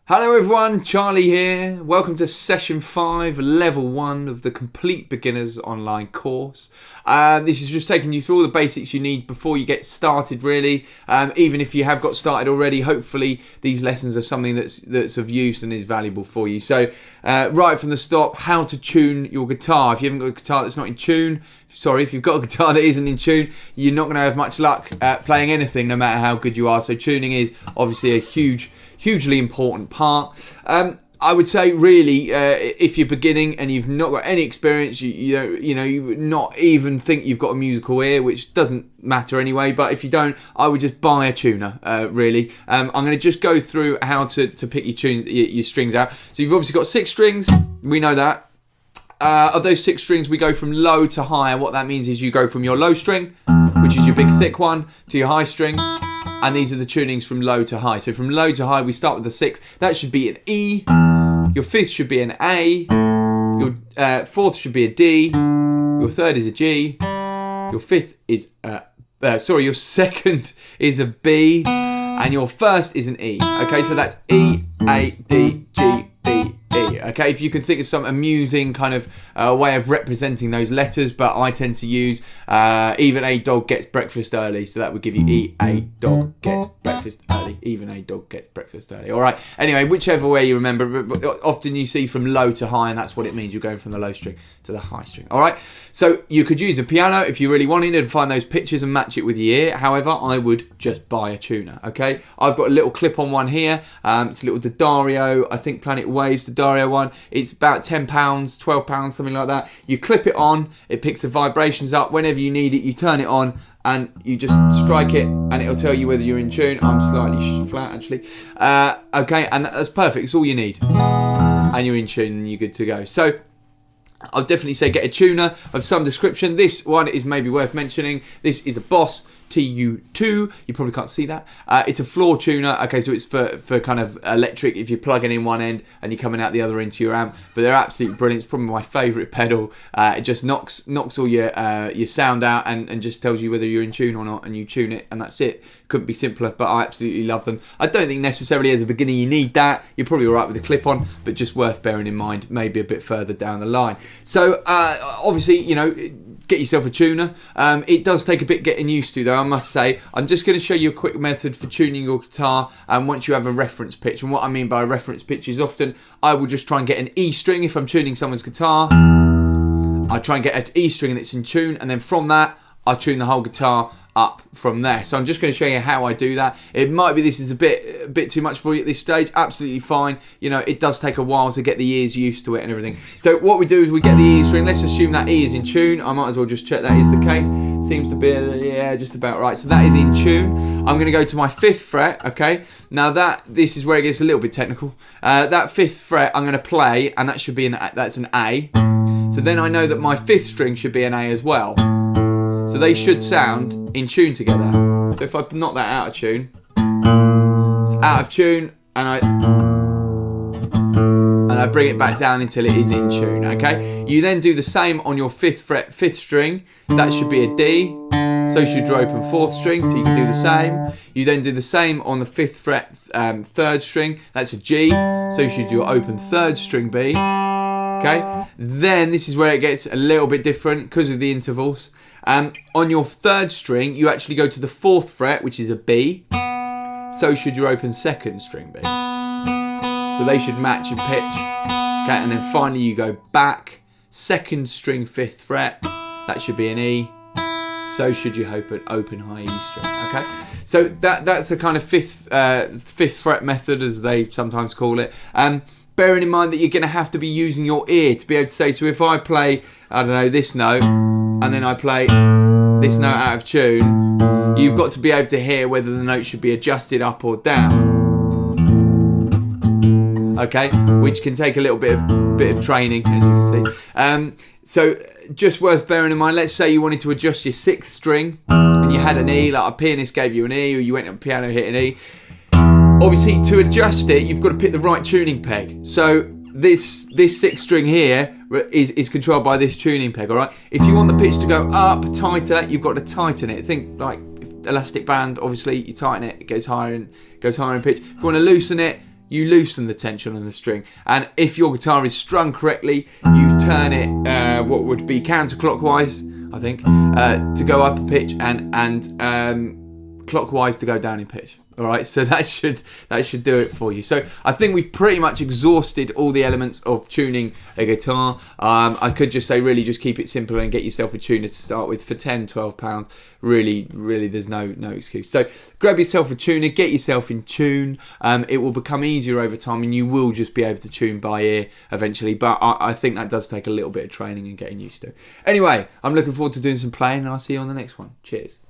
Hello everyone, Charlie here. Welcome to session 5, level 1 of the Complete Beginners online course. This is just taking you through all the basics you need before you get started really. Even if you have got started already, hopefully these lessons are something that's of use and is valuable for you. So right from the start, how to tune your guitar. If you haven't got a guitar that's not in tune, if you've got a guitar that isn't in tune, you're not going to have much luck at playing anything no matter how good you are. So tuning is obviously a hugely important part. I would say really, if you're beginning and you've not got any experience, you not even think you've got a musical ear, which doesn't matter anyway. But if you don't, I would just buy a tuner. Really, I'm going to just go through how to pick your strings out. So you've obviously got 6 strings. We know that. Of those 6 strings, we go from low to high. And what that means is you go from your low string, which is your big thick one, to your high string. And these are the tunings from low to high. So from low to high, we start with the 6th. That should be an E. Your 5th should be an A. Your 4th should be a D. Your 3rd is a G. Your 5th is your 2nd is a B. And your 1st is an E. Okay, so that's E, A, D, G, B, E. Okay, if you can think of some amusing kind of way of representing those letters, but I tend to use even a dog gets breakfast early, so that would give you E, a dog gets breakfast early, even a dog gets breakfast early. All right, anyway, whichever way you remember, but often you see from low to high, and that's what it means. You're going from the low string to the high string. All right, so you could use a piano if you really wanted to find those pitches and match it with your ear. However, I would just buy a tuner. Okay, I've got a little clip-on one here. It's a little D'Addario, I think Planet Waves D'Addario one. It's about £10, £12, something like that. You clip it on, it picks the vibrations up. Whenever you need it, you turn it on and you just strike it and it'll tell you whether you're in tune. I'm slightly flat actually. Okay, and that's perfect. It's all you need. And you're in tune and you're good to go. So I'll definitely say get a tuner of some description. This one is maybe worth mentioning. This is a Boss TU2. You probably can't see that. It's a floor tuner. Okay, so it's for kind of electric if you're plugging in one end and you're coming out the other end to your amp. But they're absolutely brilliant. It's probably my favourite pedal. It just knocks all your sound out and just tells you whether you're in tune or not, and you tune it and that's it. Couldn't be simpler, but I absolutely love them. I don't think necessarily as a beginner you need that. You're probably alright with the clip-on, but just worth bearing in mind maybe a bit further down the line. So obviously, get yourself a tuner. It does take a bit getting used to though, I must say. I'm just going to show you a quick method for tuning your guitar once you have a reference pitch. And what I mean by a reference pitch is often I will just try and get an E string if I'm tuning someone's guitar. I try and get an E string that's in tune, and then from that I tune the whole guitar up from there. So I'm just going to show you how I do that. It might be this is a bit too much for you at this stage. Absolutely fine. It does take a while to get the ears used to it and everything. So what we do is we get the E string. Let's assume that E is in tune. I might as well just check that is the case. Seems to be just about right. So that is in tune. I'm going to go to my 5th fret. Okay. Now this is where it gets a little bit technical. That 5th fret I'm going to play, and that should be that's an A. So then I know that my 5th string should be an A as well. So they should sound in tune together. So if I knock that out of tune, it's out of tune, and I bring it back down until it is in tune, okay? You then do the same on your 5th fret, 5th string. That should be a D. So should your open 4th string, so you can do the same. You then do the same on the 5th fret, 3rd string. That's a G. So should your open 3rd string be. Okay? Then this is where it gets a little bit different because of the intervals. On your 3rd string, you actually go to the 4th fret, which is a B. So should your open 2nd string be. So they should match in pitch. Okay, and then finally you go back, 2nd string, 5th fret. That should be an E. So should your open high E string. Okay, so that's the kind of 5th fret method, as they sometimes call it. Bearing in mind that you're going to have to be using your ear to be able to say, so if I play, I don't know, this note, and then I play this note out of tune, you've got to be able to hear whether the note should be adjusted up or down. Okay, which can take a little bit of training, as you can see. So just worth bearing in mind, let's say you wanted to adjust your 6th string, and you had an E, like a pianist gave you an E, or you went on a piano, hit an E. Obviously, to adjust it, you've got to pick the right tuning peg. So this 6th string here is controlled by this tuning peg, all right? If you want the pitch to go up tighter, you've got to tighten it. Think like elastic band, obviously, you tighten it, it goes higher in pitch. If you want to loosen it, you loosen the tension on the string. And if your guitar is strung correctly, you turn it what would be counterclockwise, I think, to go up a pitch, and clockwise to go down in pitch. All right, so that should do it for you. So I think we've pretty much exhausted all the elements of tuning a guitar. I could just say really just keep it simple and get yourself a tuner to start with for £10-12. Really, there's no excuse. So grab yourself a tuner, get yourself in tune. It will become easier over time, and you will just be able to tune by ear eventually. But I think that does take a little bit of training and getting used to. Anyway, I'm looking forward to doing some playing, and I'll see you on the next one. Cheers.